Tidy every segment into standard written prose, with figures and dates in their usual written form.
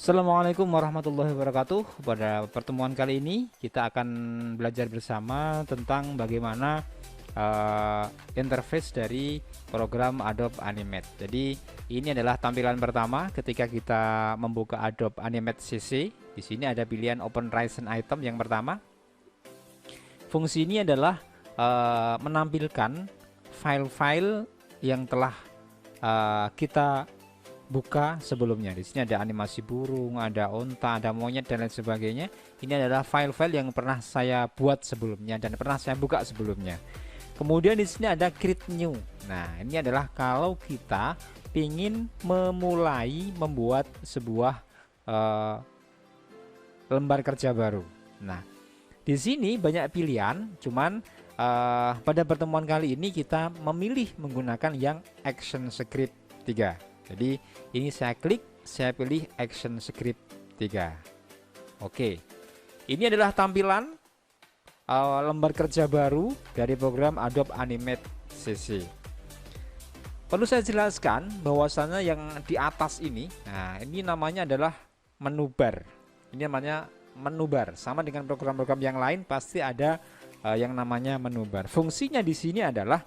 Assalamualaikum warahmatullahi wabarakatuh. Pada pertemuan kali ini kita akan belajar bersama tentang bagaimana interface dari program Adobe Animate. Jadi ini adalah tampilan pertama ketika kita membuka Adobe Animate CC. Di sini ada pilihan Open Recent Item yang pertama. Fungsi ini adalah menampilkan file-file yang telah kita buka sebelumnya. Di sini ada animasi burung, ada onta, ada monyet dan lain sebagainya. Ini adalah file-file yang pernah saya buat sebelumnya dan pernah saya buka sebelumnya. Kemudian di sini ada create new. Nah, ini adalah kalau kita ingin memulai membuat sebuah lembar kerja baru. Nah, di sini banyak pilihan, cuman pada pertemuan kali ini kita memilih menggunakan yang Action Script 3. Jadi ini saya klik, saya pilih Action Script 3. Oke, ini adalah tampilan lembar kerja baru dari program Adobe Animate CC. Perlu saya jelaskan bahwasannya yang di atas ini, nah ini namanya adalah menu bar. Ini namanya menu bar. Sama dengan program-program yang lain pasti ada yang namanya menu bar. Fungsinya di sini adalah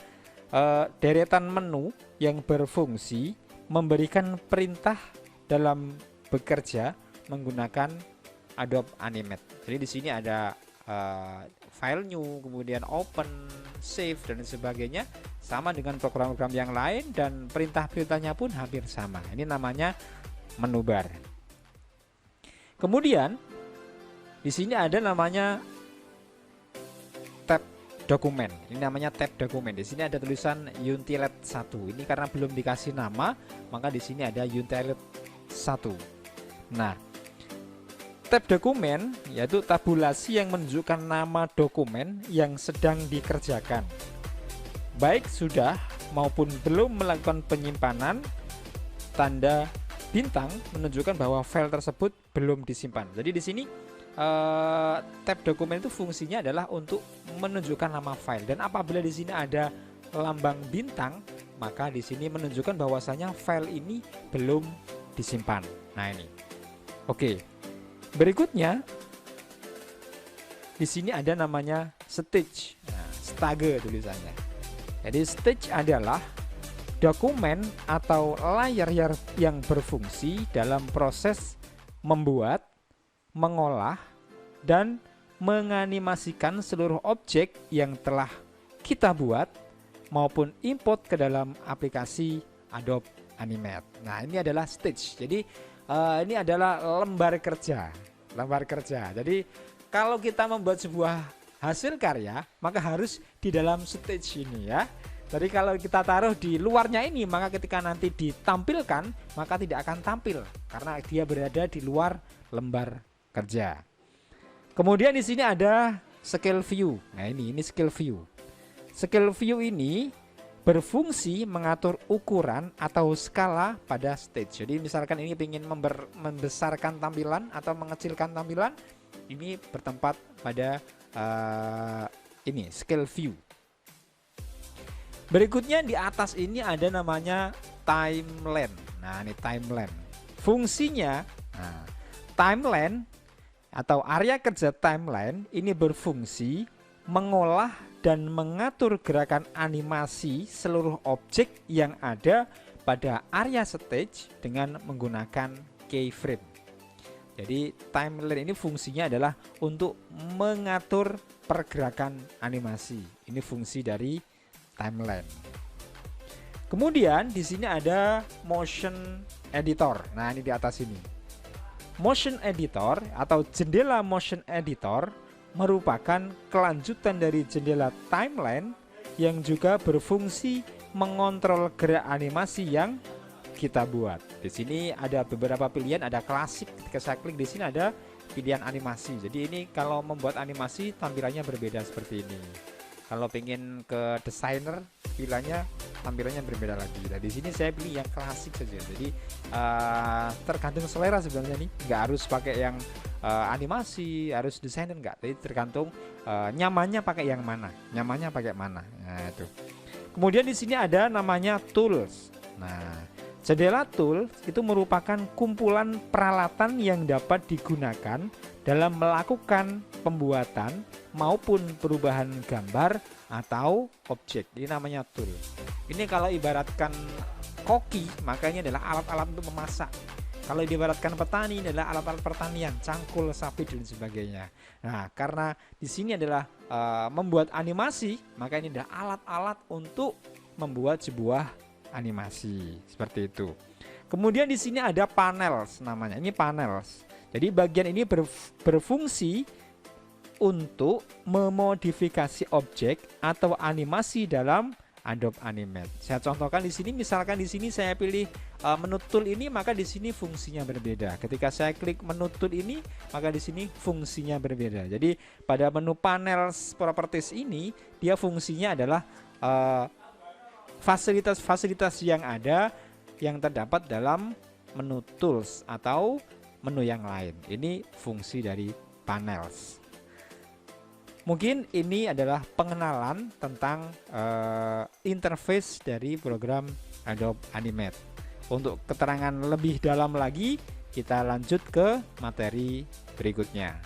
deretan menu yang berfungsi memberikan perintah dalam bekerja menggunakan Adobe Animate. Jadi di sini ada file new, kemudian open, save dan sebagainya, sama dengan program-program yang lain dan perintah-perintahnya pun hampir sama. Ini namanya menu bar. Kemudian di sini ada namanya tab dokumen. Ini namanya tab dokumen. Di sini ada tulisan Untitled 1. Ini karena belum dikasih nama, maka di sini ada Untitled 1. Nah, tab dokumen yaitu tabulasi yang menunjukkan nama dokumen yang sedang dikerjakan. Baik sudah maupun belum melakukan penyimpanan, tanda bintang menunjukkan bahwa file tersebut belum disimpan. Jadi di sini tab dokumen itu fungsinya adalah untuk menunjukkan nama file, dan apabila di sini ada lambang bintang, maka di sini menunjukkan bahwasanya file ini belum disimpan. Nah ini, oke. Berikutnya di sini ada namanya stage, stage tulisannya. Jadi stage adalah dokumen atau layar yang berfungsi dalam proses membuat, mengolah, dan menganimasikan seluruh objek yang telah kita buat maupun import ke dalam aplikasi Adobe Animate. Nah, ini adalah stage. Jadi ini adalah lembar kerja. Jadi kalau kita membuat sebuah hasil karya, maka harus di dalam stage ini ya. Jadi kalau kita taruh di luarnya ini, maka ketika nanti ditampilkan, maka tidak akan tampil karena dia berada di luar lembar kerja. Kemudian di sini ada scale view. Nah, ini scale view. Scale view ini berfungsi mengatur ukuran atau skala pada stage. Jadi misalkan ini ingin membesarkan tampilan atau mengecilkan tampilan, ini bertempat pada ini scale view. Berikutnya di atas ini ada namanya timeline. Nah, ini timeline. Fungsinya, timeline atau area kerja timeline ini berfungsi mengolah dan mengatur gerakan animasi seluruh objek yang ada pada area stage dengan menggunakan keyframe. Jadi timeline ini fungsinya adalah untuk mengatur pergerakan animasi. Ini fungsi dari timeline. Kemudian di sini ada motion editor. Nah, ini di atas ini. Motion editor atau jendela motion editor merupakan kelanjutan dari jendela timeline yang juga berfungsi mengontrol gerak animasi yang kita buat. Di sini ada beberapa pilihan, ada klasik. Ketika saya klik di sini ada pilihan animasi. Jadi ini kalau membuat animasi tampilannya berbeda seperti ini. Kalau pengen ke desainer, tampilannya berbeda lagi. Nah, di sini saya pilih yang klasik saja. Jadi tergantung selera sebenarnya nih. Nggak harus pakai yang animasi, harus desainer enggak. Jadi tergantung nyamannya pakai yang mana. Nah, itu. Kemudian di sini ada namanya tools. Nah, Jendela tool itu merupakan kumpulan peralatan yang dapat digunakan dalam melakukan pembuatan maupun perubahan gambar atau objek. Ini namanya tool. Ini kalau ibaratkan koki, maka ini adalah alat-alat untuk memasak. Kalau diibaratkan petani, ini adalah alat-alat pertanian, cangkul, sapi dan sebagainya. Nah, karena di sini adalah membuat animasi, maka ini adalah alat-alat untuk membuat sebuah animasi seperti itu. Kemudian di sini ada panels namanya. Ini panels. Jadi bagian ini berfungsi untuk memodifikasi objek atau animasi dalam Adobe Animate. Saya contohkan di sini, misalkan di sini saya pilih menu tool ini, maka di sini fungsinya berbeda. Ketika saya klik menu tool ini, maka di sini fungsinya berbeda. Jadi pada menu panels properties ini, dia fungsinya adalah fasilitas-fasilitas yang ada yang terdapat dalam menu tools atau menu yang lain. Ini fungsi dari panels. Mungkin ini adalah pengenalan tentang interface dari program Adobe Animate. Untuk keterangan lebih dalam lagi, kita lanjut ke materi berikutnya.